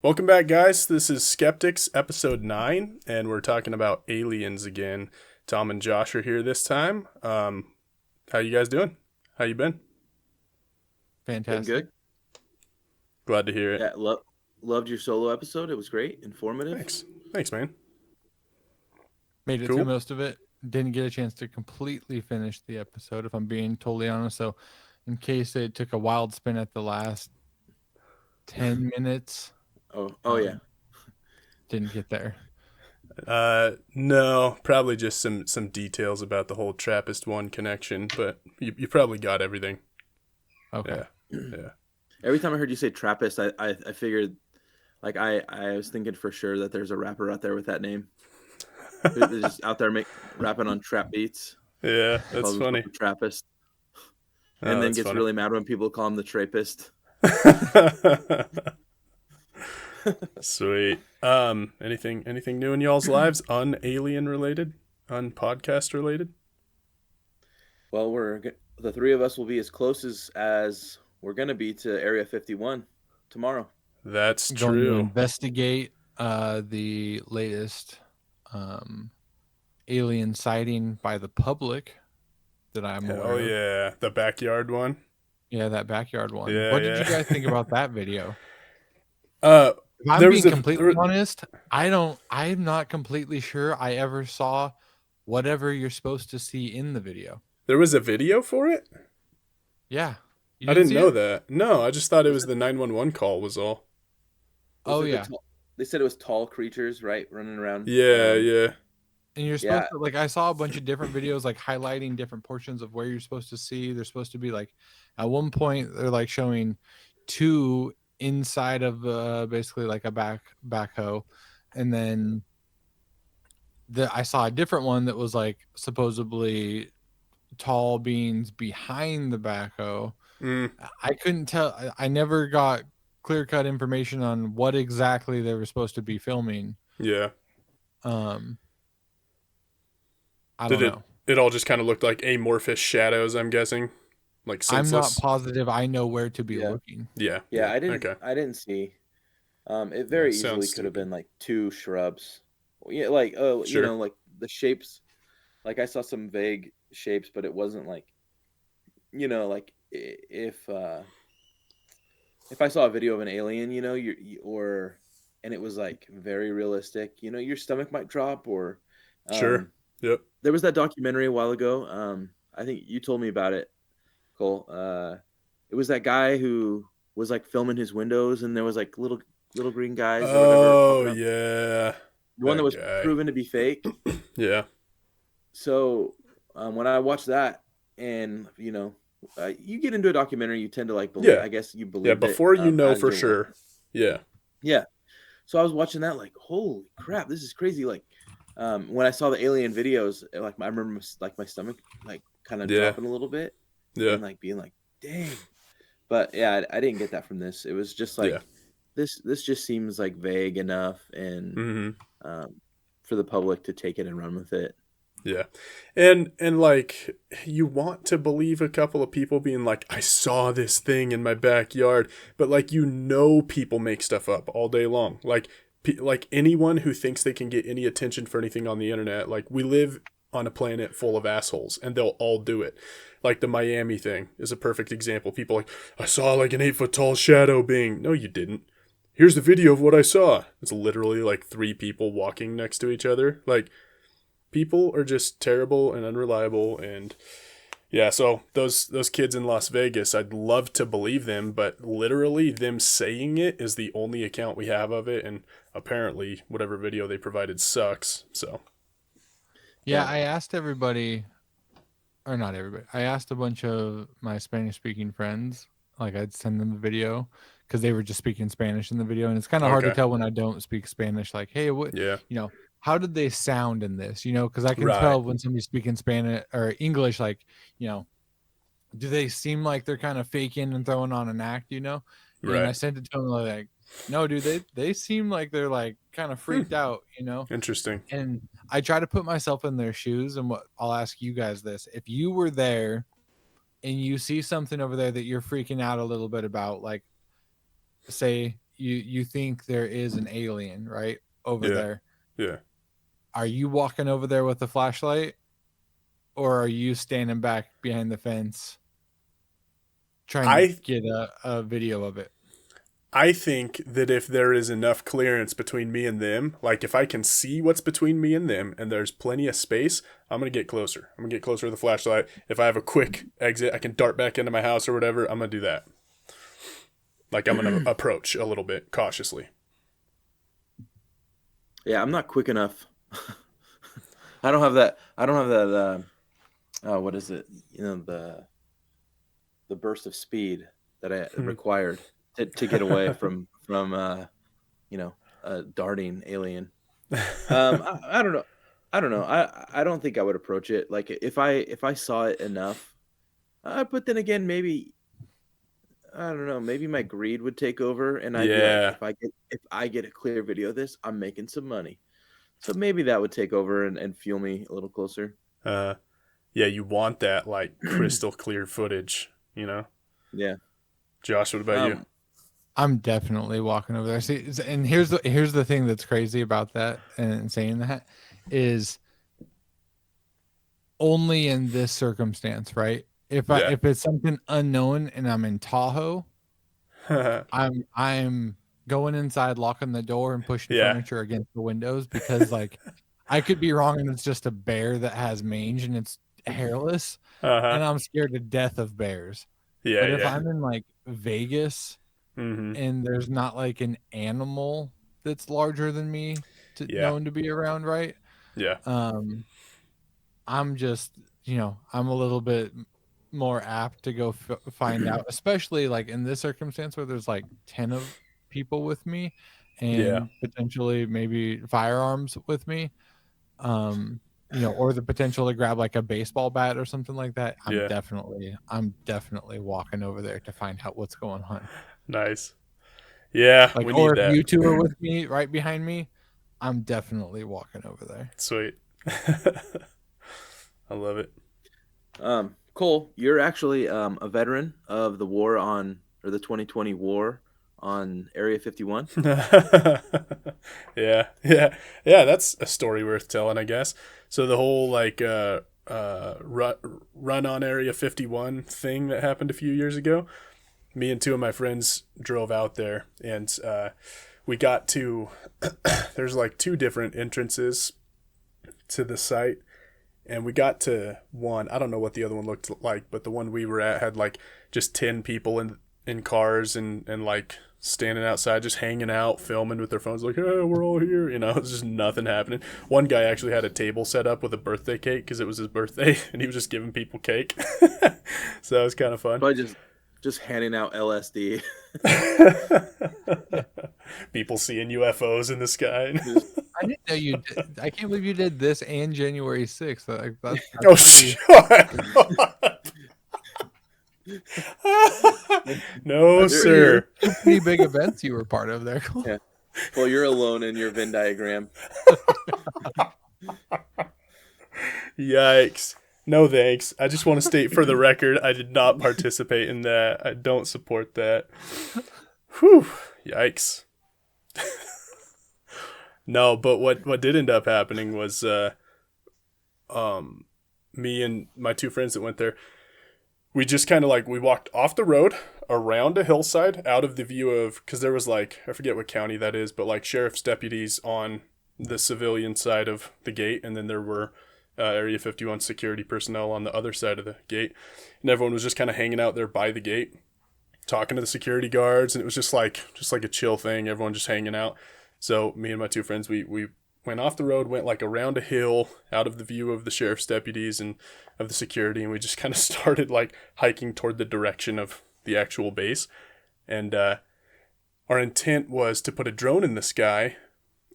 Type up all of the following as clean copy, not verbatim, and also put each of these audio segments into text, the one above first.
Welcome back, guys. This is Skepdicks, episode 9, and we're talking about aliens again. Tom and Josh are here this time. How you guys doing? How you been? Been Fantastic. good. Glad to hear it. Yeah, loved your solo episode. It was great, informative. Thanks, man. Made it Cool. through most of it. Didn't get a chance to completely finish the episode, if I'm being totally honest. So, in case it took a wild spin at the last 10 minutes, Yeah. didn't get there. No, probably just some details about the whole Trappist 1 connection, but you probably got everything. Okay. Yeah. Every time I heard you say Trappist, I figured, like I was thinking for sure that there's a rapper out there with that name. They're just out there rapping on trap beats. Yeah, that's funny. Trappist. Oh, And then that's gets funny. really mad when people call him the Trapist. Sweet. Anything new in y'all's lives? Un-alien related? Un-podcast related? Well, the three of us will be as close as we're gonna be to Area 51 tomorrow. That's Going to true. investigate the latest alien sighting by the public that I'm aware Oh of. yeah, the backyard one. Yeah, that backyard one. Yeah, What did yeah. you guys think about that video? Uh, If I'm There being was completely honest, I'm not completely sure I ever saw whatever you're supposed to see in the video. there was a video for it? Yeah. You I didn't see know it? that. No, I just thought it was the 911 call was all. Oh, Was it the yeah. they said it was tall creatures, right, running around. Yeah. And you're supposed to, like, I saw a bunch of different videos, like, highlighting different portions of where you're supposed to see. They're supposed to be, like, at one point, they're, like, showing two inside of basically, like, a backhoe. And then I saw a different one that was, like, supposedly tall beings behind the backhoe. I couldn't tell. I never got clear-cut information on what exactly they were supposed to be filming. Yeah. I don't know. It all just kind of looked like amorphous shadows, I'm guessing. Like senseless. I'm not positive I know where to be looking. Yeah. I didn't. Okay. I didn't see. It very easily could have been like two shrubs. Yeah, like Sure. like the shapes. Like I saw some vague shapes, but it wasn't like, like if I saw a video of an alien, and it was like very realistic, your stomach might drop. Or Sure. Yep. There was that documentary a while ago. I think you told me about it, Cole. It was that guy who was like filming his windows, and there was like little green guys. Oh yeah. The one that was proven to be fake. Yeah. So when I watched that, and you get into a documentary, you tend to like believe. Yeah. I guess you believe. Yeah. Before it, you know as for you're sure. watching. Yeah. Yeah. So I was watching that like, holy crap, this is crazy. Like when I saw the alien videos, like I remember like my stomach like kind of dropping a little bit. Yeah. And like being like, dang. But yeah, I didn't get that from this. It was just like this just seems like vague enough and for the public to take it and run with it. Yeah. And like you want to believe a couple of people being like, I saw this thing in my backyard, but like people make stuff up all day long. Like anyone who thinks they can get any attention for anything on the internet, like we live on a planet full of assholes and they'll all do it. Like the Miami thing is a perfect example. People like, I saw like an 8-foot tall shadow being. No, you didn't. Here's the video of what I saw. It's literally like 3 people walking next to each other. Like people are just terrible and unreliable. And yeah, so those kids in Las Vegas, I'd love to believe them, but literally them saying it is the only account we have of it. And apparently whatever video they provided sucks. So yeah. I asked everybody, or not everybody, I asked a bunch of my Spanish speaking friends, like I'd send them the video because they were just speaking Spanish in the video. And it's kind of hard to tell when I don't speak Spanish, like, hey, what, how did they sound in this? Because I can tell when somebody's speaking Spanish or English, like, do they seem like they're kind of faking and throwing on an act, And I sent it to them like, no, dude, they seem like they're like kind of freaked out, Interesting. And I try to put myself in their shoes. And I'll ask you guys this: if you were there and you see something over there that you're freaking out a little bit about, like, say you think there is an alien right over Yeah. there. Yeah. Are you walking over there with a flashlight, or are you standing back behind the fence trying to I get a video of it? I think that if there is enough clearance between me and them, like if I can see what's between me and them and there's plenty of space, I'm going to get closer. I'm going to get closer to the flashlight. If I have a quick exit, I can dart back into my house or whatever, I'm going to do that. Like I'm going to approach a little bit cautiously. Yeah, I'm not quick enough. I don't have that. I don't have that. What is it? You know, the burst of speed that I required to get away from a darting alien. I don't know. I don't know. I don't think I would approach it. Like if I saw it enough, but then again, maybe I don't know. Maybe my greed would take over, and I'd be like, Yeah. if I get a clear video of this, I'm making some money. So maybe that would take over and fuel me a little closer. Yeah, you want that like crystal clear footage, you know? Yeah. Josh, what about you? I'm definitely walking over there. See, and here's the thing that's crazy about that and saying that is only in this circumstance, right? If it's something unknown and I'm in Tahoe, I'm going inside, locking the door, and pushing Yeah. furniture against the windows because like I could be wrong and it's just a bear that has mange and it's hairless, and I'm scared to death of bears. Yeah, But if yeah. I'm in like Vegas and there's not like an animal that's larger than me known to be around, right? Yeah. I'm just, I'm a little bit more apt to go find out, especially like in this circumstance where there's like 10 of people with me Yeah. and potentially maybe firearms with me. Or the potential to grab like a baseball bat or something like that. I'm Yeah. definitely walking over there to find out what's going on. Nice. Yeah, Like, we or need if that. you two are with me right behind me, I'm definitely walking over there. Sweet. I love it. Cole, you're actually a veteran of the the 2020 war on Area 51. Yeah. Yeah. Yeah, that's a story worth telling, I guess. So the whole like run on Area 51 thing that happened a few years ago, me and two of my friends drove out there, and we got to there's like two different entrances to the site, and we got to one. I don't know what the other one looked like, but the one we were at had like just 10 people in cars and like standing outside just hanging out, filming with their phones like, hey, we're all here, it's just nothing happening. One guy actually had a table set up with a birthday cake because it was his birthday, and he was just giving people cake. So that was kind of fun. But just handing out LSD. People seeing UFOs in the sky. I didn't know you did. I can't believe you did this and January 6th. That's Oh, shut up. No, sir. Two pretty big events you were part of there. Yeah. Well, you're alone in your Venn diagram. Yikes. No thanks. I just want to state for the record, I did not participate in that. I don't support that. Whew. Yikes. No, but what did end up happening was me and my two friends that went there, we just kind of like, we walked off the road around a hillside out of the view of, because there was like, I forget what county that is, but like sheriff's deputies on the civilian side of the gate, and then there were Area 51 security personnel on the other side of the gate, and everyone was just kind of hanging out there by the gate talking to the security guards, and it was just like a chill thing, everyone just hanging out. So me and my two friends, we went off the road, went like around a hill out of the view of the sheriff's deputies and of the security, and we just kind of started like hiking toward the direction of the actual base. And our intent was to put a drone in the sky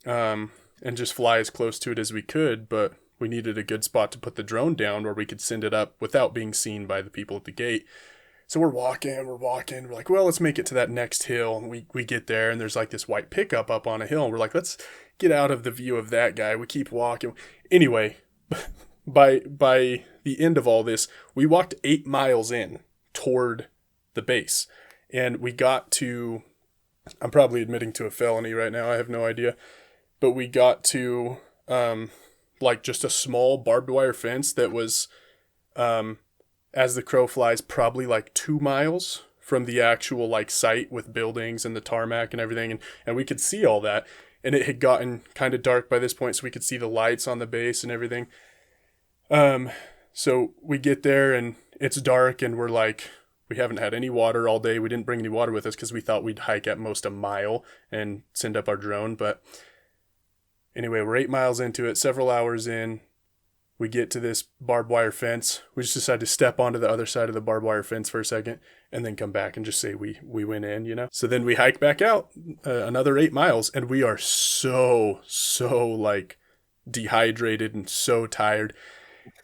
and just fly as close to it as we could, but we needed a good spot to put the drone down where we could send it up without being seen by the people at the gate. So we're walking. We're like, well, let's make it to that next hill. And we get there, and there's like this white pickup up on a hill. And we're like, let's get out of the view of that guy. We keep walking. Anyway, by the end of all this, we walked 8 miles in toward the base. And we got to I'm probably admitting to a felony right now. I have no idea. But we got to like just a small barbed wire fence that was, as the crow flies, probably like 2 miles from the actual like site with buildings and the tarmac and everything, and we could see all that. And it had gotten kind of dark by this point, so we could see the lights on the base and everything. So we get there and it's dark, and we're like, we haven't had any water all day. We didn't bring any water with us because we thought we'd hike at most a mile and send up our drone. But anyway, we're 8 miles into it, several hours in. We get to this barbed wire fence. We just decide to step onto the other side of the barbed wire fence for a second and then come back and just say we went in, you know? So then we hike back out another 8 miles, and we are so like dehydrated and so tired.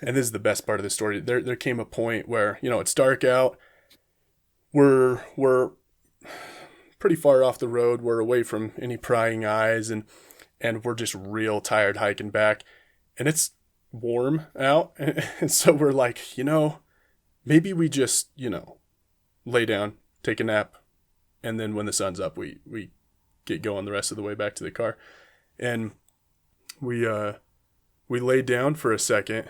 And this is the best part of the story. There came a point where, you know, it's dark out. We're pretty far off the road. We're away from any prying eyes, and we're just real tired hiking back. And it's warm out. And so we're like, you know, maybe we just, you know, lay down, take a nap, and then when the sun's up, we get going the rest of the way back to the car. And we laid down for a second,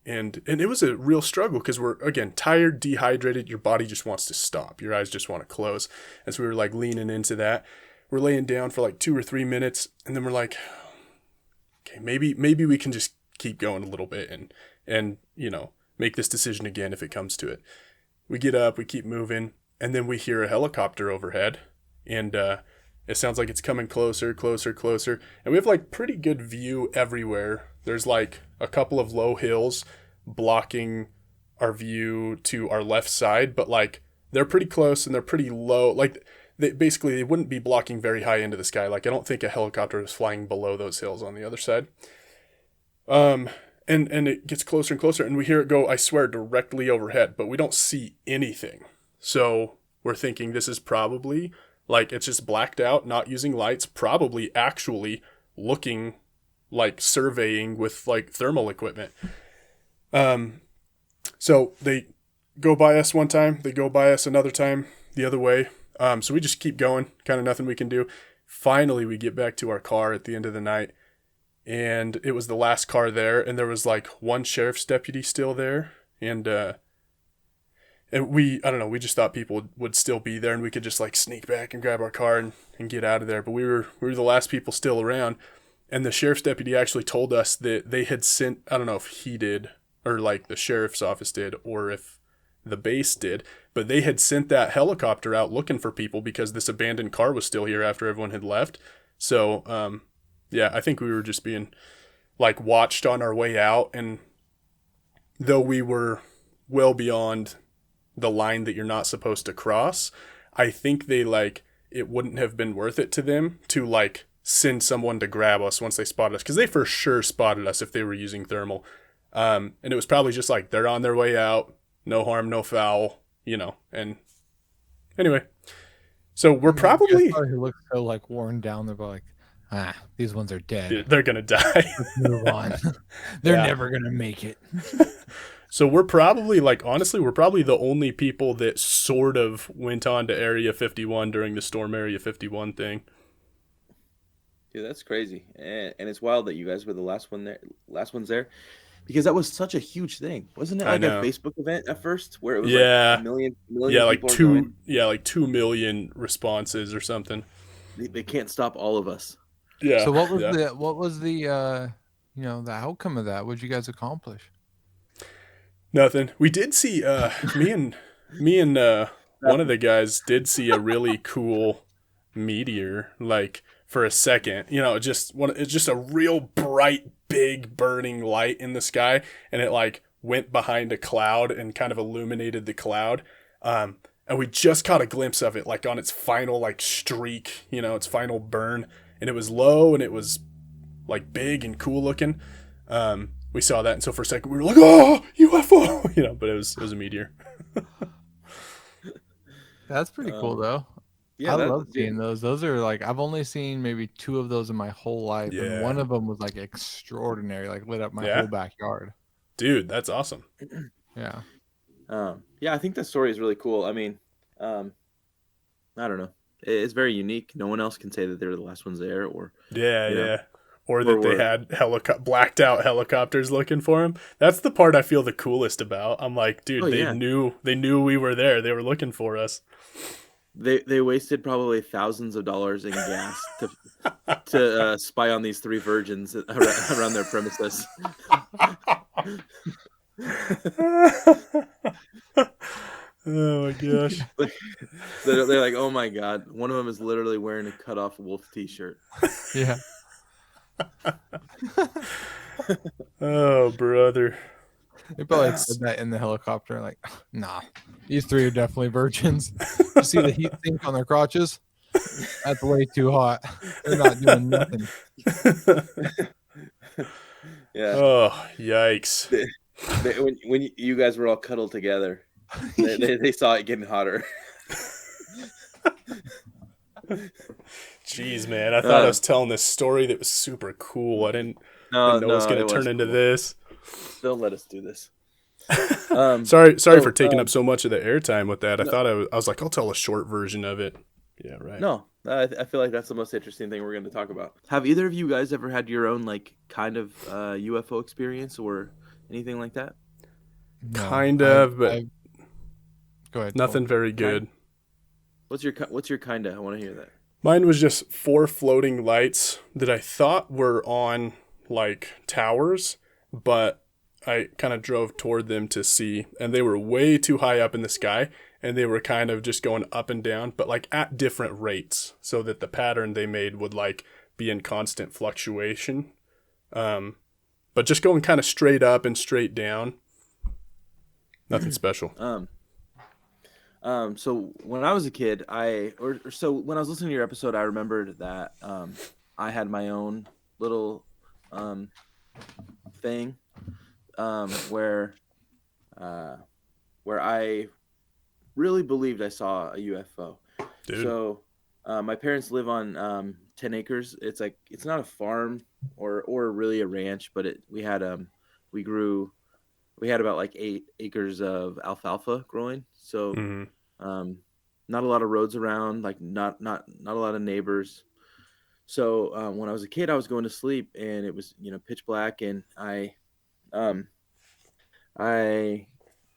and it was a real struggle because we're, again, tired, dehydrated. Your body just wants to stop. Your eyes just want to close. As we were like leaning into that, we're laying down for like 2 or 3 minutes, and then we're like, okay, maybe we can just keep going a little bit and you know, make this decision again if it comes to it. We get up, we keep moving, and then we hear a helicopter overhead, and it sounds like it's coming closer, and we have like pretty good view everywhere. There's like a couple of low hills blocking our view to our left side, but like they're pretty close and they're pretty low. Like they wouldn't be blocking very high into the sky. Like I don't think a helicopter is flying below those hills on the other side. And it gets closer and closer, and we hear it go, I swear, directly overhead, but we don't see anything. So we're thinking this is probably like it's just blacked out, not using lights, probably actually looking like surveying with like thermal equipment. So they go by us one time, they go by us another time the other way. So we just keep going, kind of nothing we can do. Finally, we get back to our car at the end of the night, and it was the last car there, and there was like one sheriff's deputy still there, and we, I don't know, we just thought people would still be there, and we could just like sneak back and grab our car and get out of there. But we were the last people still around, and the sheriff's deputy actually told us that they had sent, I don't know if he did, or like the sheriff's office did, or if the base did, but they had sent that helicopter out looking for people because this abandoned car was still here after everyone had left. So, yeah, I think we were just being like watched on our way out, and though we were well beyond the line that you're not supposed to cross, I think they like, it wouldn't have been worth it to them to like send someone to grab us once they spotted us, because they for sure spotted us if they were using thermal. And it was probably just like they're on their way out, no harm, no foul, you know. And anyway, so we're probably, He looks so like worn down. They're like, these ones are dead. They're gonna die. Let's move on. They're never gonna make it. So we're probably, like, honestly, we're probably the only people that sort of went on to Area 51 during the Storm Area 51 thing. Dude, that's crazy, and it's wild that you guys were the last ones there, because that was such a huge thing, wasn't it? Like a Facebook event at first, where it was like a million like people like 2 million responses or something. They can't stop all of us. Yeah. So what was the you know, the outcome of that? What did you guys accomplish? Nothing. We did see me and one of the guys did see a really cool meteor, like for a second. You know, it's just a real bright, big burning light in the sky, and it like went behind a cloud and kind of illuminated the cloud. And we just caught a glimpse of it, like on its final like streak, you know, its final burn, and it was low and it was like big and cool looking. We saw that, and so for a second we were like, "Oh, UFO!" You know, but it was a meteor. That's pretty cool, though. Yeah, I love seeing those. Those are like, I've only seen maybe 2 of those in my whole life, and one of them was like extraordinary, like lit up my whole backyard. Dude, that's awesome. Yeah. Yeah, I think that story is really cool. I mean, I don't know. It's very unique. No one else can say that they're the last ones there, or Yeah, you know, yeah. Or or that they were had blacked out helicopters looking for him. That's the part I feel the coolest about. I'm like, oh dude, yeah, they knew we were there. They were looking for us. they wasted probably thousands of dollars in gas to spy on these three virgins around their premises. Oh my gosh. They're like, oh my god, one of them is literally wearing a cut off wolf T-shirt. Yeah. Oh, brother. They probably said that in the helicopter, like, nah, these three are definitely virgins. You see the heat sink on their crotches? That's way too hot. They're not doing nothing. Yeah. Oh, yikes. When you guys were all cuddled together, they saw it getting hotter. Jeez, man. I thought I was telling this story that was super cool. Didn't know it was No, going it to turn was into cool. this. Don't let us do this. Sorry for taking up so much of the airtime with that. I was like, I'll tell a short version of it. Yeah, right. No, I feel like that's the most interesting thing we're going to talk about. Have either of you guys ever had your own like kind of UFO experience or anything like that? No, Kind of, but go ahead. nothing very good. What's your kinda? I want to hear that. Mine was just 4 floating lights that I thought were on like towers, but I kind of drove toward them to see, and they were way too high up in the sky, and they were kind of just going up and down, but like at different rates, so that the pattern they made would like be in constant fluctuation. But just going kind of straight up and straight down. Nothing special. So when I was a kid, so when I was listening to your episode, I remembered that I had my own little thing where I really believed I saw a UFO. Dude. So my parents live on 10 acres. It's not a farm or really a ranch, but we had about like 8 acres of alfalfa growing. So not a lot of roads around, like not a lot of neighbors. So when I was a kid, I was going to sleep and it was pitch black, and I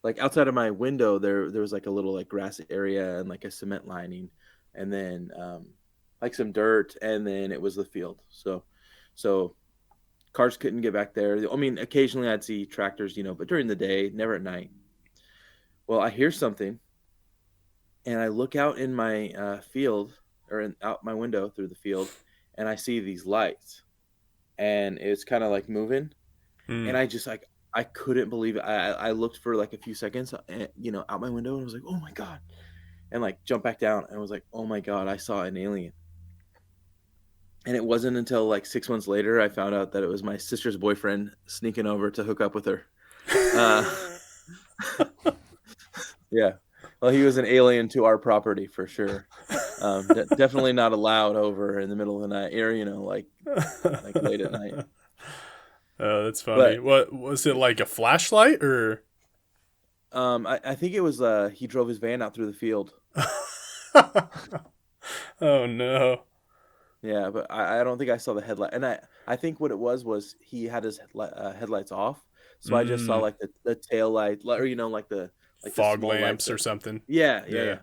like outside of my window there was like a little like grass area and like a cement lining, and then like some dirt, and then it was the field. So cars couldn't get back there. I mean, occasionally I'd see tractors, but during the day, never at night. Well, I hear something, and I look out in my field, or out my window through the field, and I see these lights, and it's kind of like moving, and I just like I couldn't believe it. I looked for like a few seconds, out my window, and I was like, oh my god, and like jumped back down, and I was like, oh my god, I saw an alien. And it wasn't until like 6 months later I found out that it was my sister's boyfriend sneaking over to hook up with her. Yeah. Well, he was an alien to our property for sure. Definitely not allowed over in the middle of the night, or like late at night. Oh, that's funny. What was it, like a flashlight or? I think it was he drove his van out through the field. Oh no. Yeah, but I don't think I saw the headlight, and I think what it was he had his headlights off, so I just saw like the tail light, or like the fog the lamps or something. Yeah.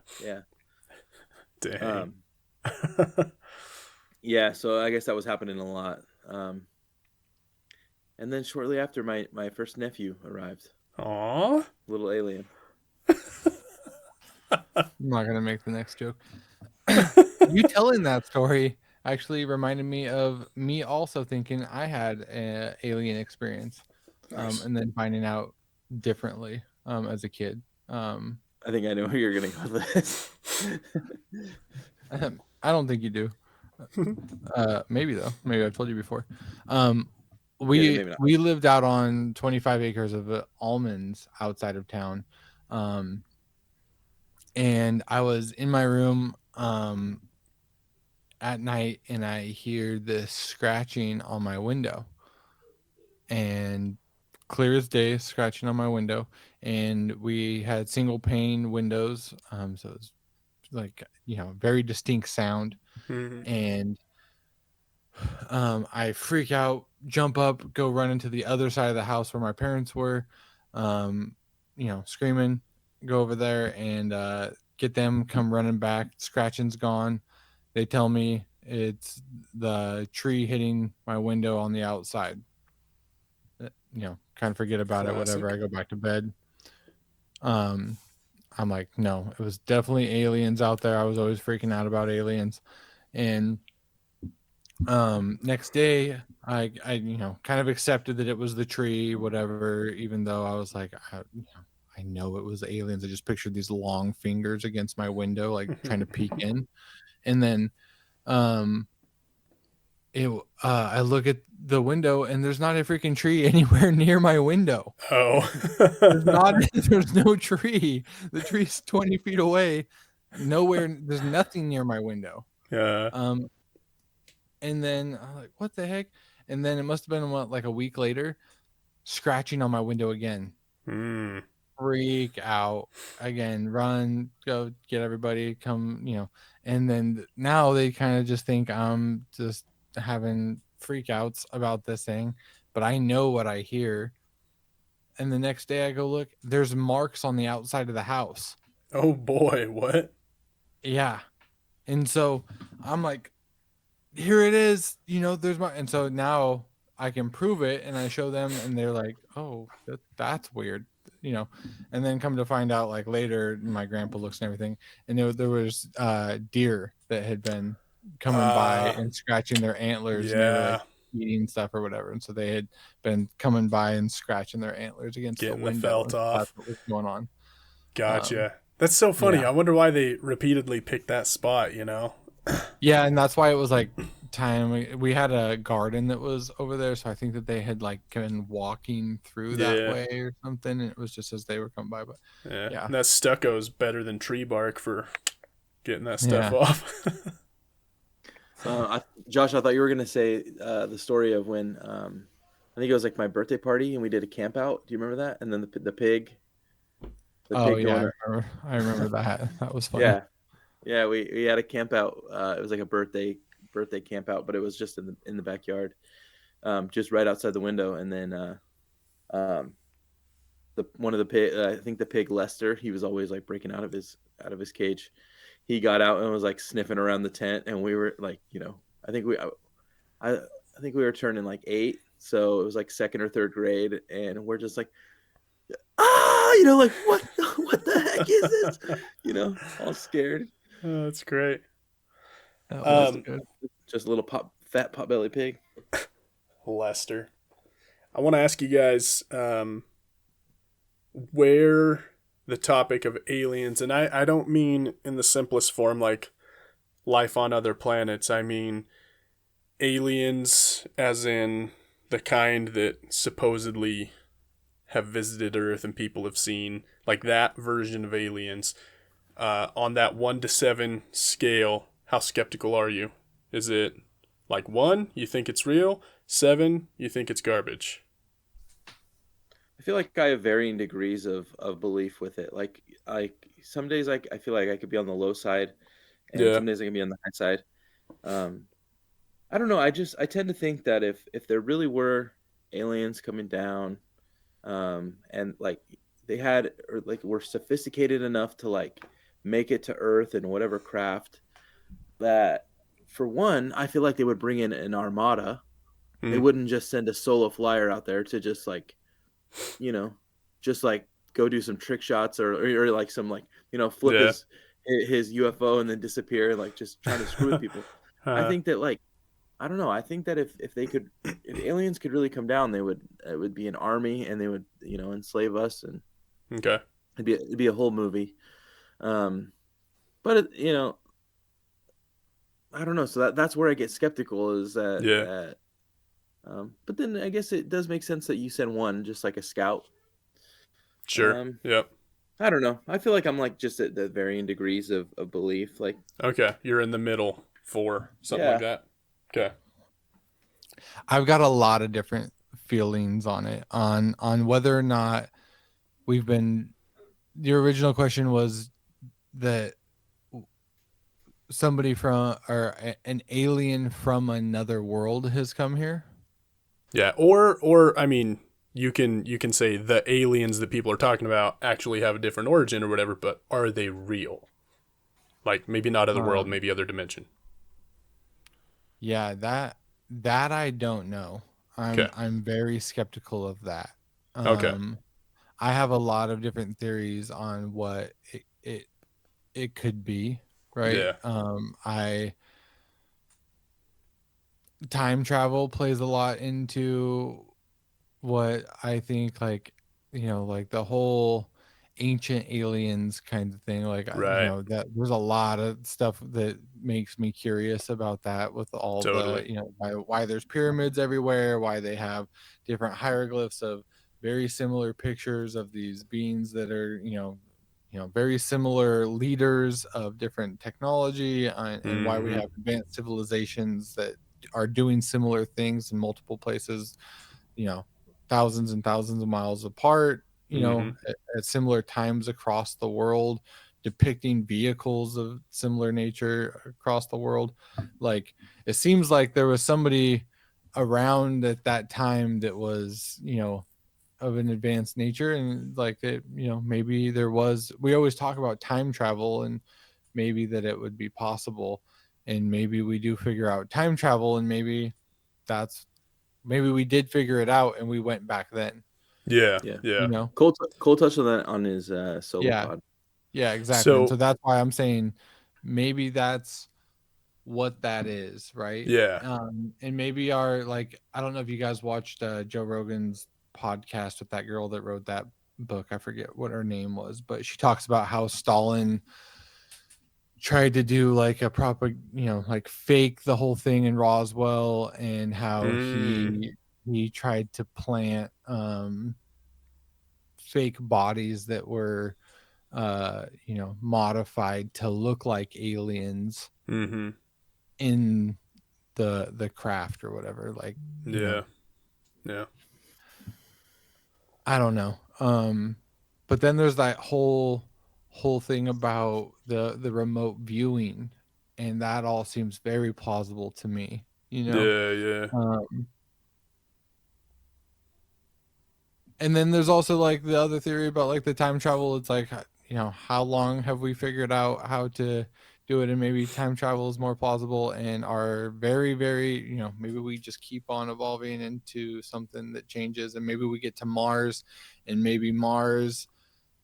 Dang. Yeah, so I guess that was happening a lot. And then shortly after, my first nephew arrived. Aww. Little alien. I'm not gonna make the next joke. You telling that story actually reminded me of me also thinking I had an alien experience, Nice. and then finding out differently as a kid. I think I know where you're gonna go with this. I don't think you do. Maybe though. Maybe I've told you before. We lived out on 25 acres of almonds outside of town, and I was in my room at night, and I hear this scratching on my window, and clear as day, scratching on my window. And we had single pane windows, so it was like, very distinct sound. Mhm. And I freak out, jump up, go run into the other side of the house where my parents were, screaming, go over there and get them, come running back. Scratching's gone. They tell me it's the tree hitting my window on the outside. Kind of forget about it, whatever. Classic. I go back to bed. I'm like, no, it was definitely aliens out there. I was always freaking out about aliens. And next day I kind of accepted that it was the tree, whatever, even though I was like, I know it was aliens. I just pictured these long fingers against my window, like trying to peek in. And then I look at the window and there's not a freaking tree anywhere near my window. Oh. There's no tree. The tree's 20 feet away. Nowhere, there's nothing near my window. Yeah. And then I'm like, what the heck? And then it must have been like a week later, scratching on my window again. Mm. Freak out again, run, go get everybody, come, and then now they kind of just think I'm just having freak outs about this thing, but I know what I hear. And the next day I go look, there's marks on the outside of the house. Oh boy, what? Yeah. And so I'm like, here it is, there's my, and so now I can prove it, and I show them and they're like, oh, that's weird, and then come to find out, like, later my grandpa looks and everything, and there was deer that had been coming by and scratching their antlers, and they were like eating stuff or whatever, and so they had been coming by and scratching their antlers against Getting the window. the felt off. That's what was going on. Gotcha. That's so funny. Yeah. I wonder why they repeatedly picked that spot, Yeah, and that's why it was like time. We had a garden that was over there, so I think that they had like been walking through that way or something, and it was just as they were coming by. But yeah. And that stucco's better than tree bark for getting that stuff off. Josh, I thought you were gonna say the story of when I think it was like my birthday party and we did a camp out. Do you remember that? And then the pig. I remember that. That was funny. Yeah. We had a camp out. It was like a birthday camp out, but it was just in the backyard, just right outside the window. And then one of the pig, I think the pig Lester, he was always like breaking out of his cage. He got out and was like sniffing around the tent, and we were like, I think we were turning like 8, so it was like 2nd or 3rd grade, and we're just like, like what the heck is this? All scared. Oh, that's great. That was good. Just a little fat potbelly pig. Lester. I want to ask you guys where the topic of aliens, and I don't mean in the simplest form like life on other planets. I mean aliens as in the kind that supposedly have visited Earth and people have seen, like that version of aliens. On that 1 to 7 scale, how skeptical are you? Is it like 1, you think it's real? 7, you think it's garbage? I feel like I have varying degrees of belief with it. Like some days I feel like I could be on the low side, and some days I can be on the high side. I don't know. I tend to think that if there really were aliens coming down, and like they had, or like were sophisticated enough to like make it to Earth in whatever craft, that for one, I feel like they would bring in an armada. They wouldn't just send a solo flyer out there to just like, just like go do some trick shots or like some like, flip his UFO and then disappear, like just trying to screw with people. I think that like, I don't know. I think that if aliens could really come down, it would be an army, and they would, enslave us, and it'd be a whole movie. But I don't know. So that's where I get skeptical, is that, but then I guess it does make sense that you send one, just like a scout. Sure. Yep. I don't know. I feel like I'm like just at the varying degrees of belief. Like, okay, you're in the middle for something like that. Okay. I've got a lot of different feelings on it, on whether or not we've been. Your original question was that somebody from or an alien from another world has come here. Yeah, or I mean, you can say the aliens that people are talking about actually have a different origin or whatever, but are they real? Like maybe not other world, Um, maybe other dimension. yeah, that I don't know. Okay. I'm very skeptical of that. Okay. Um, I have a lot of different theories on what it could be, right? Yeah. I time travel plays a lot into what I think, like, like the whole ancient aliens kind of thing. Like, Right. that there's a lot of stuff that makes me curious about that, with all the, Totally. why there's pyramids everywhere, why they have different hieroglyphs of very similar pictures of these beings that are, very similar leaders of different technology, and why we Mm-hmm. have advanced civilizations that are doing similar things in multiple places, you know thousands and thousands of miles apart, Mm-hmm. at similar times across the world, depicting vehicles of similar nature across the world. Like, it seems like there was somebody around at that time that was, of an advanced nature, and like that, maybe there was. We always talk about time travel, and maybe that it would be possible, and maybe we do figure out time travel, and that's maybe we did figure it out and we went back then, Yeah. Yeah. you Yeah. know Cole touched on that on his solo yeah, pod. yeah, exactly. And so So that's why I'm saying maybe that's what that is, right? yeah. And maybe our, like, I don't know if you guys watched Joe Rogan's podcast with that girl that wrote that book. I forget what her name was, but she talks about how Stalin tried to do like a proper, like fake the whole thing in Roswell, and how Mm. he tried to plant fake bodies that were modified to look like aliens Mm-hmm. in the craft or whatever. Like, Yeah. Yeah. I don't know. But then there's that whole thing about the remote viewing, and that all seems very plausible to me, Yeah. Yeah. um and then there's also like the other theory about like the time travel. It's like, how long have we figured out how to do it, and maybe time travel is more plausible, and are very, very, maybe we just keep on evolving into something that changes, and maybe we get to Mars, and maybe Mars,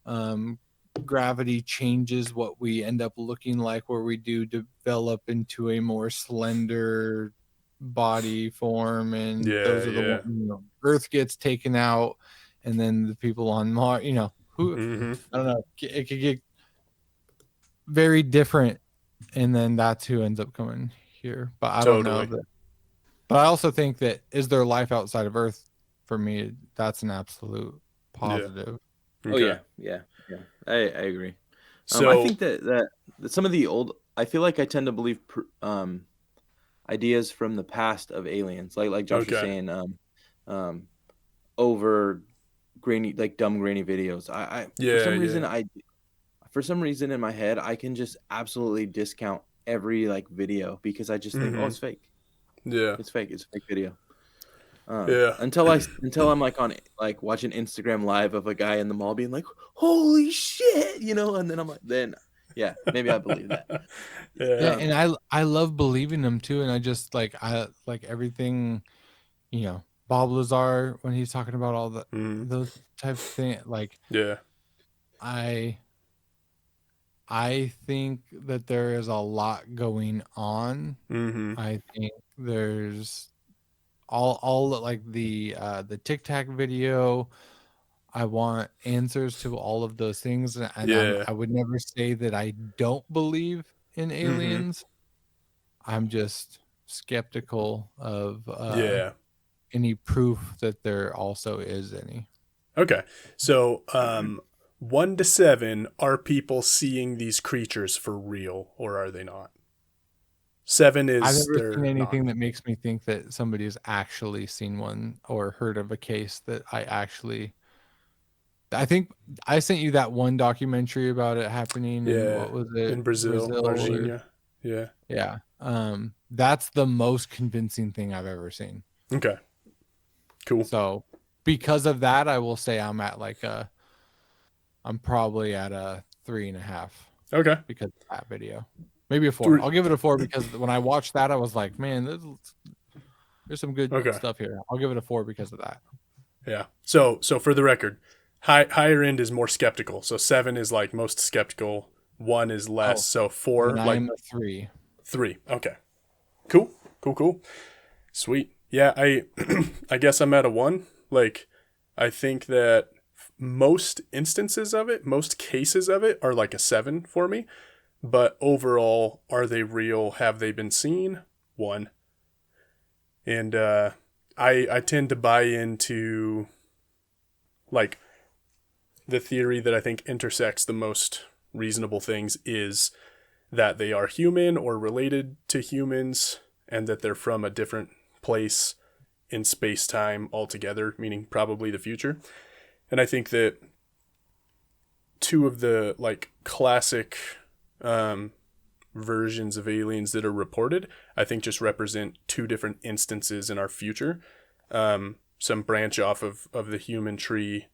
um, gravity changes what we end up looking like, where we do develop into a more slender body form, and Yeah. those are the Yeah. ones, Earth gets taken out, and then the people on Mars, who, Mm-hmm. I don't know, it could get very different, and then that's who ends up coming here. But I don't know Totally. that. But I also think that, is there life outside of Earth? For me, that's an absolute Yeah. positive. Oh Okay. yeah, yeah, yeah. I agree. I So think that some of the old, I feel like I tend to believe ideas from the past of aliens, like Josh was okay. saying, um, over grainy, like dumb grainy videos. For Yeah. some reason, Yeah. in my head, I can just absolutely discount every like video because I just think, oh, Mm-hmm. it's fake. Yeah. It's a fake video. Yeah. Until I'm like on like watching Instagram live of a guy in the mall being like, "Holy shit," and then I'm like, then yeah, maybe I believe that. Yeah, Yeah. Um, and I love believing them too, and I like everything, Bob Lazar when he's talking about all Mm-hmm. those types of things. Like, Yeah. I I think that there is a lot going on. Mm-hmm. I think there's all like the Tic Tac video. I want answers to all of those things, and Yeah. I would never say that I don't believe in Mm-hmm. aliens. I'm just skeptical of Yeah. any proof that there also is any. Okay. So 1 to 7, are people seeing these creatures for real or are they not? 7 I've is never seen they're not. anything that makes me think that somebody's actually seen one, or heard of a case that I think I sent you that one documentary about it happening in, Yeah. what was it, In Brazil, Brazil, or Varginha. Yeah. Yeah. That's the most convincing thing I've ever seen. Okay. Cool. So because of that, I will say I'm probably at a 3.5 Okay. because of that video. Maybe a 4. Three. I'll give it a 4 because when I watched that, I was like, man, there's some good Okay. stuff here. I'll give it a 4 because of that. Yeah. So for the record, higher end is more skeptical. So 7 is like most skeptical. 1 is less. So 4, And like I'm a 3. 3. Okay. Cool. Sweet. Yeah, I guess I'm at a 1. Like, I think that most instances of it, most cases of it are like a 7 for me. But overall, are they real? Have they been seen? 1. And I tend to buy into like the theory that I think intersects the most reasonable things is that they are human or related to humans and that they're from a different place in space-time altogether, meaning probably the future. And I think that 2 of the like classic versions of aliens that are reported, I think just represent 2 different instances in our future. Some branch off of the human tree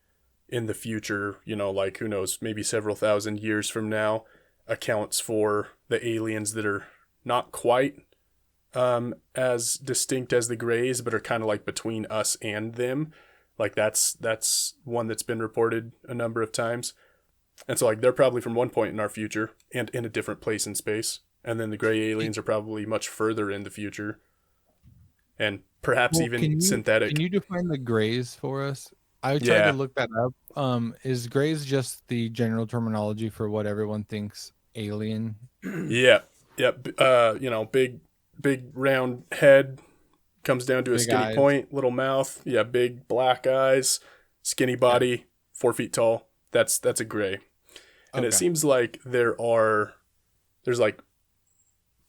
in the future, like who knows, maybe several thousand years from now, accounts for the aliens that are not quite as distinct as the Greys, but are kind of like between us and them. Like that's one that's been reported a number of times. And so like they're probably from one point in our future and in a different place in space. And then the Grey aliens are probably much further in the future. And perhaps even synthetic. Can you define the Greys for us? I tried Yeah. to look that up. Is Greys just the general terminology for what everyone thinks alien? Yeah. Yep. Big round head comes down to a Big skinny eyes. point, little mouth. Yeah. Big black eyes, skinny body, 4 feet tall. That's a Grey. And it seems like there's like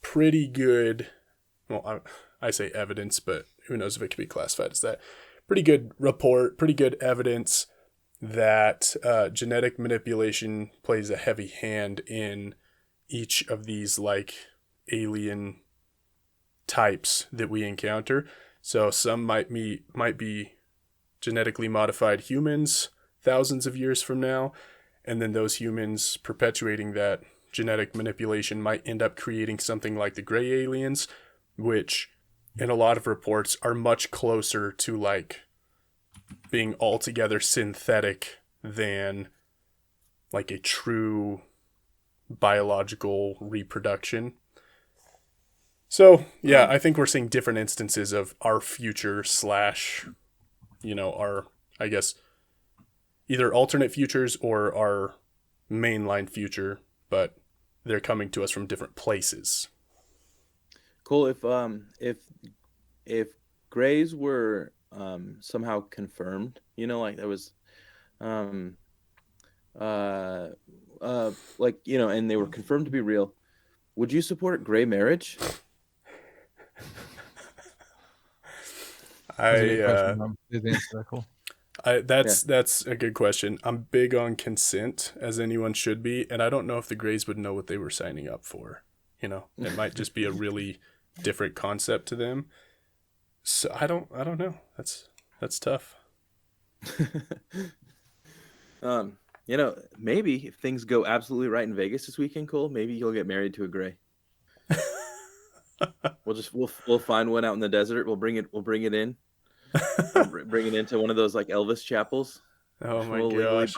pretty good, well, I say evidence, but who knows if it could be classified as that. Pretty good report, pretty good evidence that genetic manipulation plays a heavy hand in each of these like alien types that we encounter. So some might be genetically modified humans thousands of years from now, and then those humans perpetuating that genetic manipulation might end up creating something like the Grey aliens, which in a lot of reports are much closer to like being altogether synthetic than like a true biological reproduction. So yeah, I think we're seeing different instances of our future / our, I guess, either alternate futures or our mainline future, but they're coming to us from different places. Cool. If Greys were somehow confirmed, like there was and they were confirmed to be real, would you support Grey marriage? That's a good question. Did answer that cool? That's a good question. I'm big on consent, as anyone should be, and I don't know if the Greys would know what they were signing up for. It might just be a really different concept to them. So I don't know. That's tough. Maybe if things go absolutely right in Vegas this weekend, Cole, maybe you'll get married to a Grey. We'll find one out in the desert. We'll bring it in. Bring it into one of those like Elvis chapels. Oh my gosh.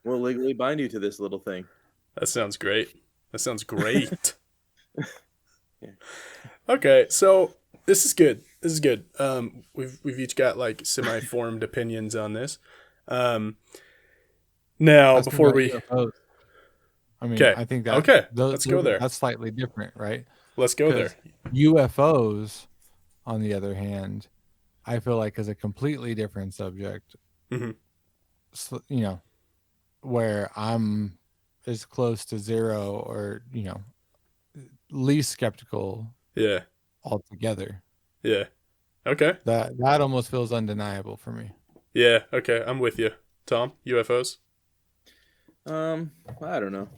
We'll legally bind you to this little thing. That sounds great. Yeah. Okay, so this is good. We've each got like semi-formed opinions on this. Now before we UFOs. I mean, I think that let's go there. That's slightly different, right? Let's go there. UFOs, on the other hand, I feel like is a completely different subject. Mm-hmm. So, where I'm as close to zero or least skeptical. Yeah. Altogether. Yeah. Okay. That almost feels undeniable for me. Yeah. Okay. I'm with you, Tom. UFOs. I don't know.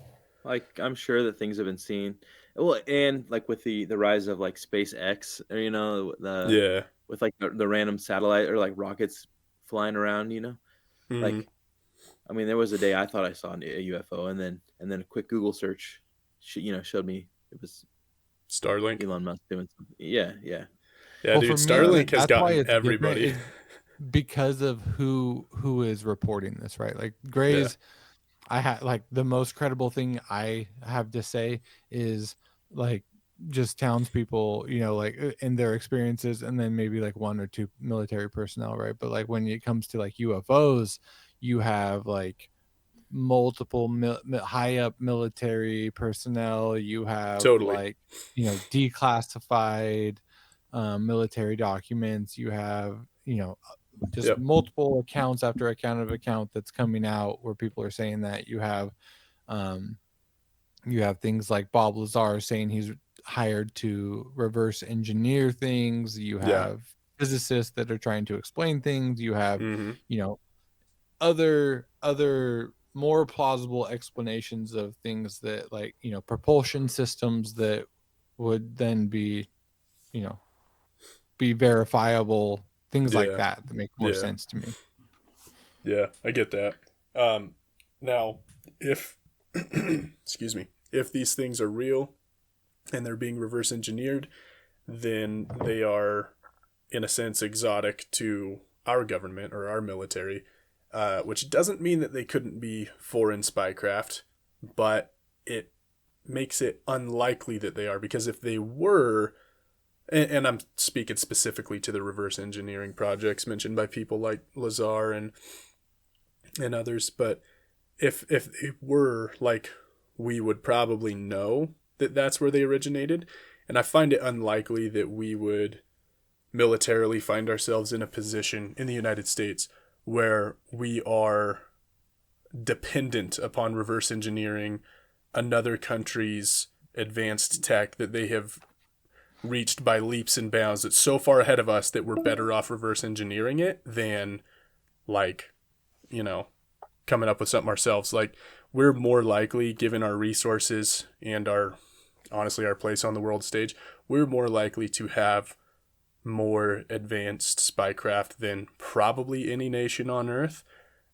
Like, I'm sure that things have been seen, Well, and like with the rise of like SpaceX, or Yeah. with like the random satellite or like rockets flying around, Mhm. like, I mean, there was a day I thought I saw a UFO, and then a quick Google search, showed me it was Starlink. Elon Musk doing something. Yeah, yeah. Yeah, Well, dude, for me, Starlink has that's why gotten it's different. everybody. Is because of who is reporting this, right? Like Gray's, I had like the most credible thing I have to say is like just townspeople, like in their experiences, and then maybe like one or two military personnel, right? But like when it comes to like UFOs, you have like multiple high up military personnel. You have Totally. like declassified military documents. You have just Yep. multiple accounts after account that's coming out where people are saying that you have things like Bob Lazar saying he's hired to reverse engineer things. You Yeah. have physicists that are trying to explain things. You have Mhm. other more plausible explanations of things that like propulsion systems that would then be be verifiable, things like Yeah. that make more Yeah. sense to me. Yeah, I get that. Now, if excuse me, if these things are real and they're being reverse engineered, then they are, in a sense, exotic to our government or our military, which doesn't mean that they couldn't be foreign spycraft, but it makes it unlikely that they are, because if they were, and I'm speaking specifically to the reverse engineering projects mentioned by people like Lazar and others, but if it were, like, we would probably know that that's where they originated, and I find it unlikely that we would militarily find ourselves in a position in the United States where we are dependent upon reverse engineering another country's advanced tech that they have reached by leaps and bounds that's so far ahead of us that we're better off reverse engineering it than, like, coming up with something ourselves. Like, we're more likely, given our resources and our place on the world stage, we're more likely to have more advanced spycraft than probably any nation on Earth.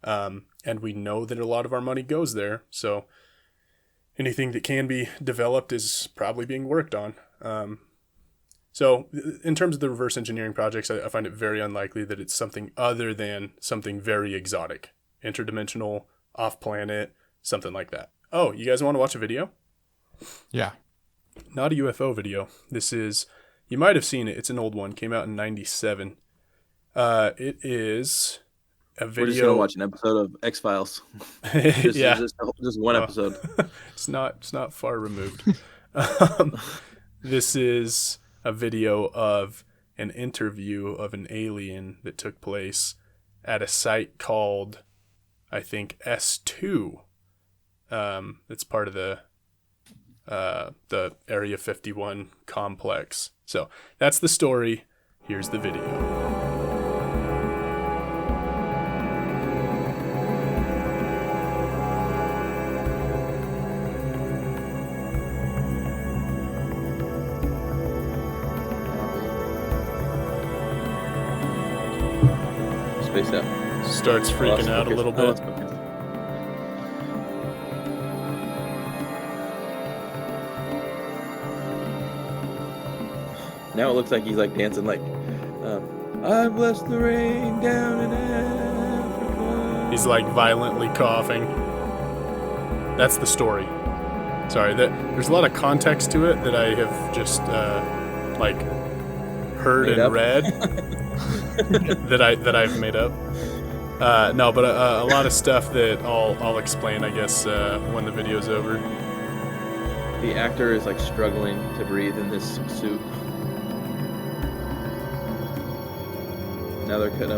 And we know that a lot of our money goes there. So anything that can be developed is probably being worked on. So in terms of the reverse engineering projects, I find it very unlikely that it's something other than something very exotic, interdimensional, off-planet, something like that. Oh, you guys want to watch a video? Yeah. Not a UFO video. This is, you might have seen it. It's an old one. Came out in 97. It is a video. We're just going to watch an episode of X-Files. Yeah. Just one episode. It's not far removed. This is a video of an interview of an alien that took place at a site called, I think, S2. It's part of the Area 51 complex. So that's the story. Here's the video. Spaced out. Starts freaking out a little bit. Now it looks like he's like dancing like, I bless the rain down in Africa. He's like violently coughing. That's the story. Sorry, there's a lot of context to it that I have just like heard and read that I've made up. No, but a lot of stuff that I'll explain, I guess, when the video's over. The actor is like struggling to breathe in this suit. Now they're cutting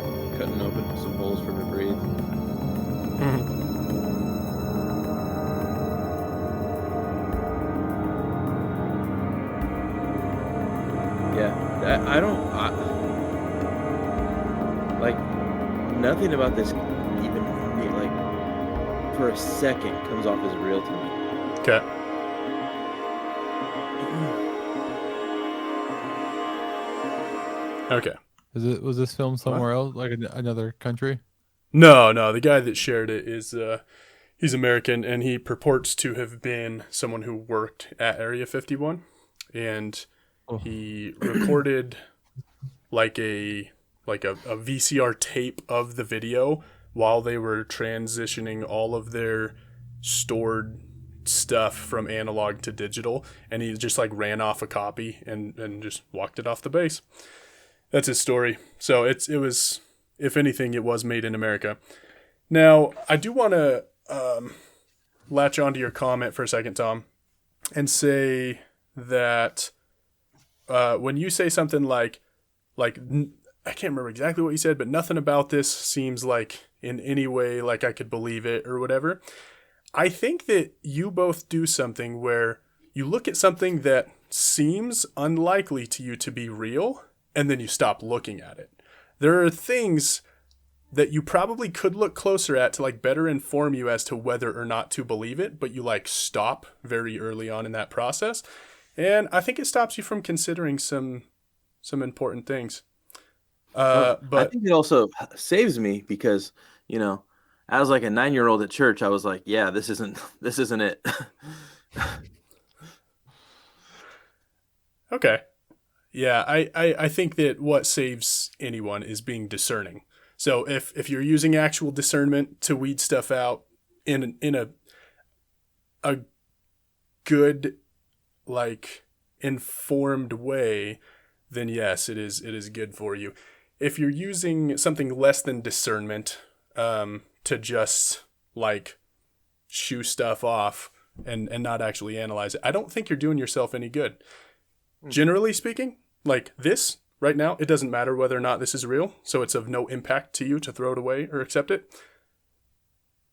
open some holes for him to breathe. Yeah, I don't like nothing about this even like for a second comes off as real to me. Okay. Okay. Was this filmed What? somewhere else, like another country? No. The guy that shared it is he's American, and he purports to have been someone who worked at Area 51, and Oh, he recorded like a VCR tape of the video while they were transitioning all of their stored stuff from analog to digital, and he just like ran off a copy and just walked it off the base. That's his story. So it was, if anything, it was made in America. Now I do want to latch onto your comment for a second, Tom, and say that when you say something like I can't remember exactly what you said, but nothing about this seems like in any way like I could believe it or whatever. I think that you both do something where you look at something that seems unlikely to you to be real, and then you stop looking at it. There are things that you probably could look closer at to like better inform you as to whether or not to believe it, but you like stop very early on in that process. And I think it stops you from considering some important things. I But think it also saves me because, as like a 9-year-old at church, I was like, yeah, this isn't it. okay. Yeah, I think that what saves anyone is being discerning. So if you're using actual discernment to weed stuff out in a good, like, informed way, then yes, it is good for you. If you're using something less than discernment to just like shoo stuff off and not actually analyze it, I don't think you're doing yourself any good. Generally speaking, like this right now, it doesn't matter whether or not this is real, so it's of no impact to you to throw it away or accept it.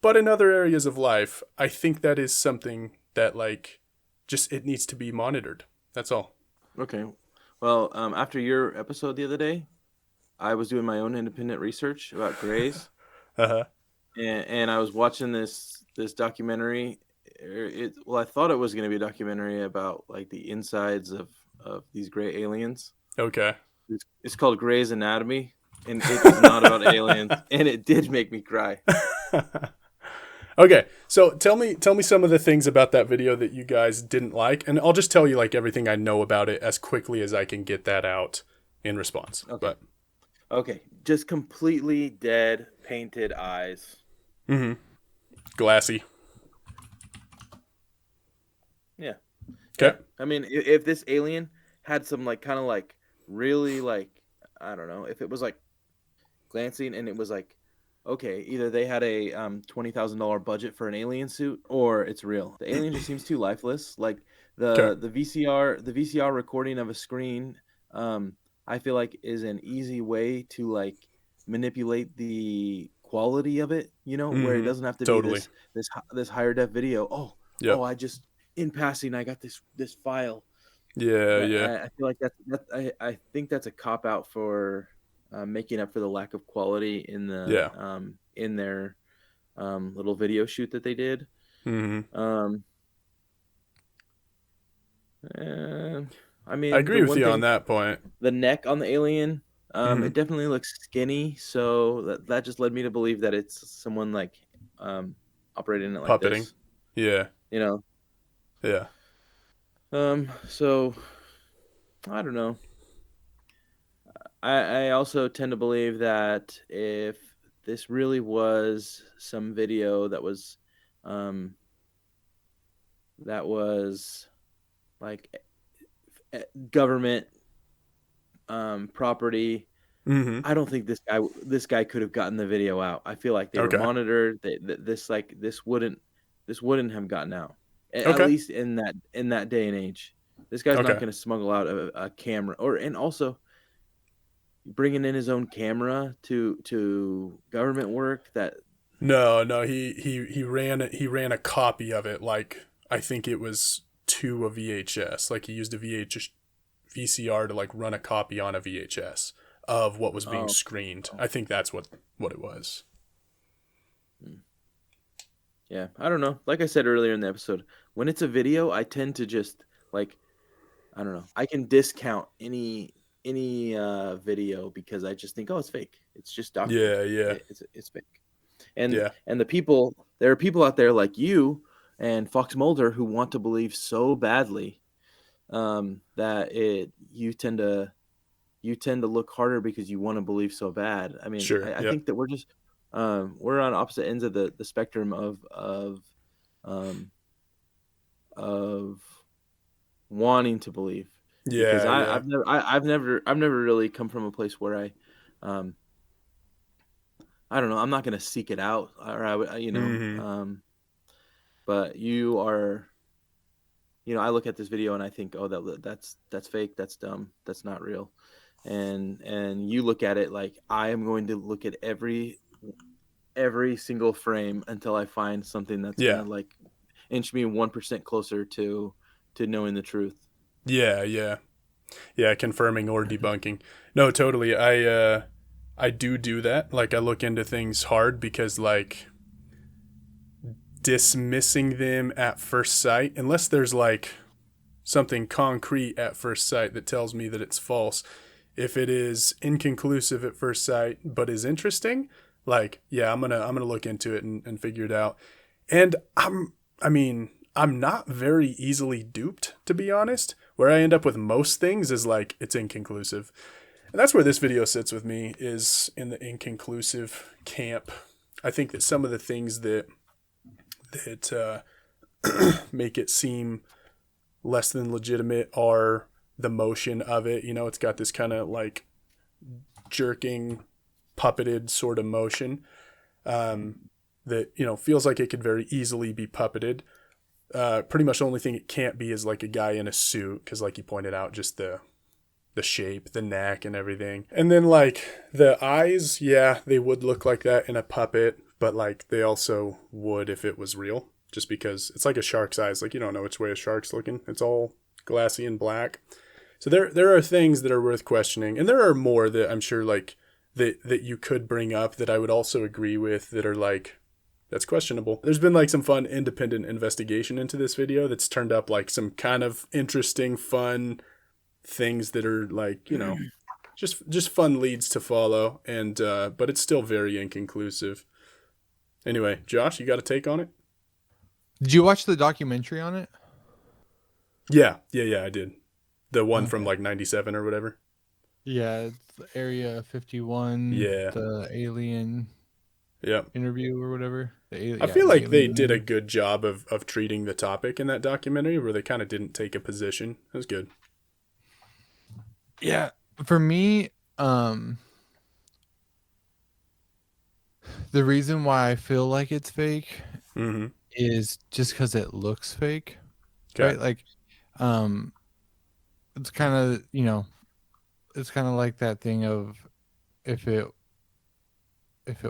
But in other areas of life, I think that is something that like just it needs to be monitored. That's all. Okay. Well, after your episode the other day, I was doing my own independent research about grays, Uh-huh. and I was watching this documentary. I thought it was going to be a documentary about like the insides of these gray aliens. Okay. It's called Grey's Anatomy, and it is not about aliens, and it did make me cry. Okay, so tell me some of the things about that video that you guys didn't like, and I'll just tell you like everything I know about it as quickly as I can get that out in response. Okay. But Okay, just completely dead, painted eyes. glassy. Yeah. Okay. I mean, if this alien had some like kind of like really like I don't know, if it was like glancing and it was like okay, either they had a $20,000 budget for an alien suit or it's real. The alien just seems too lifeless. Like Okay. the VCR recording of a screen I feel like is an easy way to like manipulate the quality of it, where it doesn't have to be Totally. this higher def video. Yep. I just in passing I got this file. Yeah. Yeah. I feel like I think that's a cop out for making up for the lack of quality Yeah. in their little video shoot that they did. Um, I I mean, agree the with one you on thing, that point. the neck on the alien, it definitely looks skinny, so that just led me to believe that it's someone like operating it like Puppeting. this, Yeah. you know. Yeah. So I don't know. I also tend to believe that if this really was some video that was like government property, I don't think this guy could have gotten the video out. I feel like they were Okay. monitored. This wouldn't have gotten out. At Okay. least in that day and age. This guy's not Okay. going to smuggle out a camera and also bringing in his own camera to government work. No. He ran a copy of it. Like I think it was to a VHS. Like he used a VCR to like run a copy on a VHS of what was being screened. I think that's what it was. Yeah, I don't know. Like I said earlier in the episode, when it's a video, I tend to just like I don't know. I can discount video because I just think, oh, it's fake. It's just documented. Yeah. It's fake. And Yeah. and there are people out there like you and Fox Mulder who want to believe so badly that you tend to look harder because you want to believe so bad. I mean, Sure. I Yep. think that we're on opposite ends of the spectrum of wanting to believe. Because Yeah. I've never really come from a place where I don't know, I'm not going to seek it out, or I would, but you are, I look at this video and I think, oh, that's fake, that's dumb, that's not real. And you look at it like, I am going to look at every single frame until I find something that's Yeah. gonna like inch me 1% closer to knowing the truth. Yeah. Confirming or debunking. No, totally. I do that. Like, I look into things hard because, like, dismissing them at first sight, unless there's like something concrete at first sight that tells me that it's false. If it is inconclusive at first sight but is interesting, like, yeah, I'm gonna look into it and figure it out. And I'm not very easily duped, to be honest. Where I end up with most things is like, it's inconclusive. And that's where this video sits with me, is in the inconclusive camp. I think that some of the things that make it seem less than legitimate are the motion of it. It's got this kind of like jerking, puppeted sort of motion that, feels like it could very easily be puppeted. Pretty much the only thing it can't be is like a guy in a suit, because like you pointed out, just the shape, the neck and everything. And then like the eyes, yeah, they would look like that in a puppet, but like they also would if it was real, just because it's like a shark's eyes. Like, you don't know which way a shark's looking. It's all glassy and black. So there are things that are worth questioning, and there are more that I'm sure like that you could bring up that I would also agree with that are like, that's questionable. There's been like some fun independent investigation into this video that's turned up like some kind of interesting, fun things that are like, just fun leads to follow, and but it's still very inconclusive. Anyway, Josh, you got a take on it? Did you watch the documentary on it? Yeah, I did. The one from like 97 or whatever. Yeah, it's Area 51. Yeah. The alien interview or whatever. I feel like they did a good job of treating the topic in that documentary, where they kind of didn't take a position. It was good. Yeah, for me, the reason why I feel like it's fake is just because it looks fake, right? Like, it's kind of, it's kind of like that thing of if it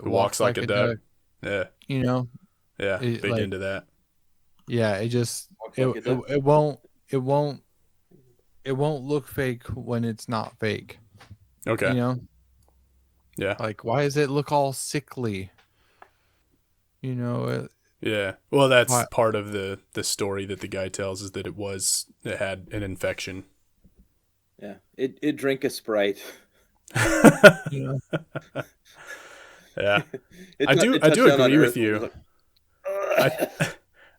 walks like a duck, yeah, big like, into that. Yeah, it just it won't look fake when it's not fake. Okay. Yeah. Like, why does it look all sickly? Yeah. Well, that's part of the story that the guy tells, is that it had an infection. Yeah. It drank a Sprite. Yeah. I do agree with you.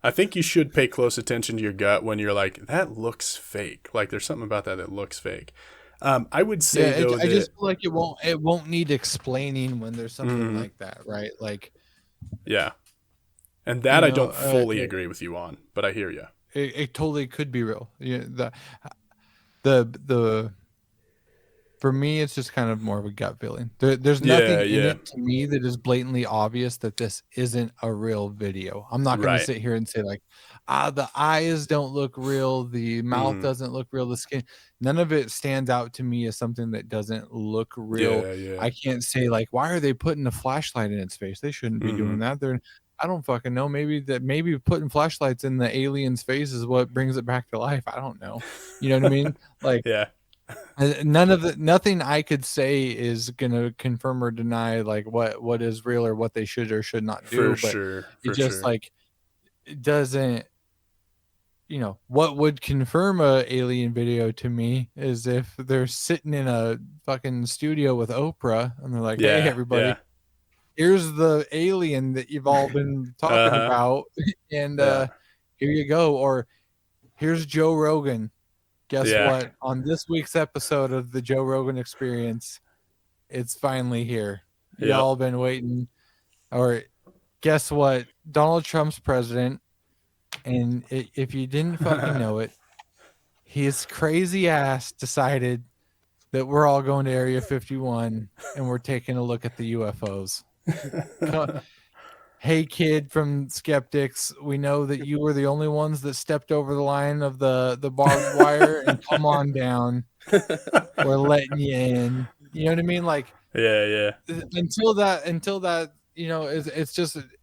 I think you should pay close attention to your gut when you're like, that looks fake. Like, there's something about that looks fake. I would say though, I just feel like it won't need explaining when there's something like that, right? Like, yeah, and that I don't fully agree with you on, but I hear you. It totally could be real. Yeah, the for me, it's just kind of more of a gut feeling. There's nothing in it to me that is blatantly obvious that this isn't a real video. I'm not going to sit here and say like, the eyes don't look real, the mouth doesn't look real, the skin. None of it stands out to me as something that doesn't look real. I can't say like, why are they putting a flashlight in its face? They shouldn't be doing that. I don't fucking know. Maybe putting flashlights in the alien's face is what brings it back to life. I don't know. You know what I mean? Like, nothing I could say is gonna confirm or deny like what is real or what they should or should not do. For sure. Like, it doesn't. what would confirm a alien video to me is if they're sitting in a fucking studio with Oprah and they're like, hey, everybody, here's the alien that you've all been talking about. And here you go. Or here's Joe Rogan. Guess what? On this week's episode of the Joe Rogan Experience, it's finally here. Y'all been waiting. Or guess what? Donald Trump's president. And if you didn't fucking know it, his crazy ass decided that we're all going to Area 51 and we're taking a look at the UFOs. Hey, kid from Skepdicks, we know that you were the only ones that stepped over the line of the barbed wire, and come on down. We're letting you in. You know what I mean? Like, until that,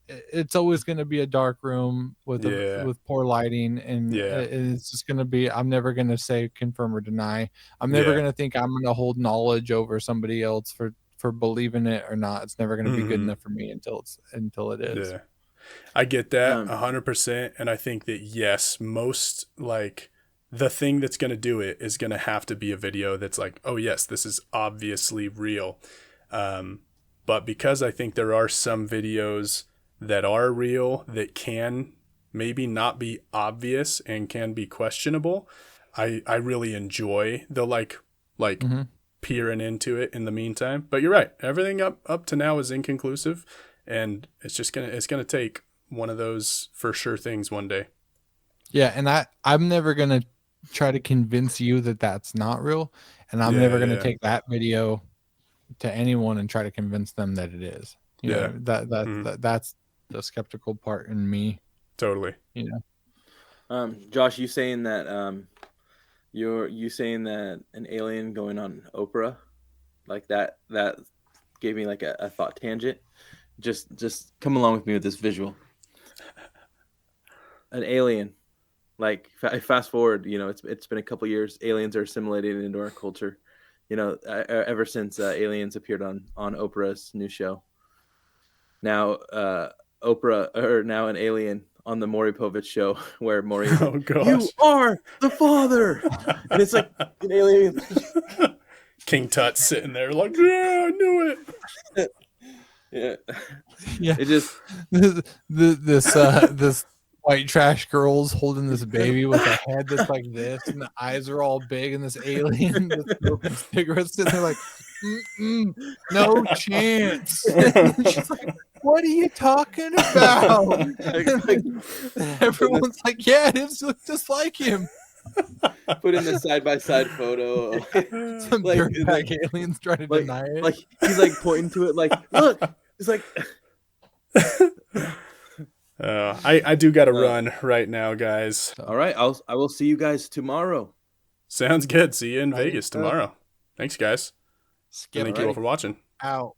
it's always going to be a dark room with poor lighting, and it's just going to be. I'm never going to say confirm or deny. I'm never going to think I'm going to hold knowledge over somebody else for believing it or not. It's never going to be good enough for me until it is. Yeah, I get that 100%, and I think that yes, most like the thing that's going to do it is going to have to be a video that's like, oh yes, this is obviously real. But because I think there are some videos that are real that can maybe not be obvious and can be questionable, I really enjoy the like peering into it in the meantime. But you're right, everything up to now is inconclusive, and it's gonna take one of those for sure things one day. Yeah, and I'm never gonna try to convince you that that's not real, and I'm never gonna take that video to anyone and try to convince them that it is. You know, that's the skeptical part in me. Totally. Josh, you saying that you saying that an alien going on Oprah, like that gave me like a thought tangent. Just come along with me with this visual. An alien, like fast forward, it's been a couple years. Aliens are assimilated into our culture. Ever since aliens appeared on Oprah's new show. Now now an alien on the Maury Povich show, where Maury is like, you are the father, and it's like an alien. King Tut's sitting there like, yeah, I knew it. Yeah. It just this white trash girl's holding this baby with a head that's like this, and the eyes are all big, and this alien that's smoking cigarettes, and they're like, no chance. She's like, what are you talking about? Everyone's like, yeah, it looks just like him. Put in the side-by-side photo. Some dirtbag aliens trying to deny it. Like he's like pointing to it, like, look. He's like. I do got to run right now, guys. All right, I will see you guys tomorrow. Sounds good. See you in Vegas tomorrow. Thanks, guys. Thank you all for watching. Out.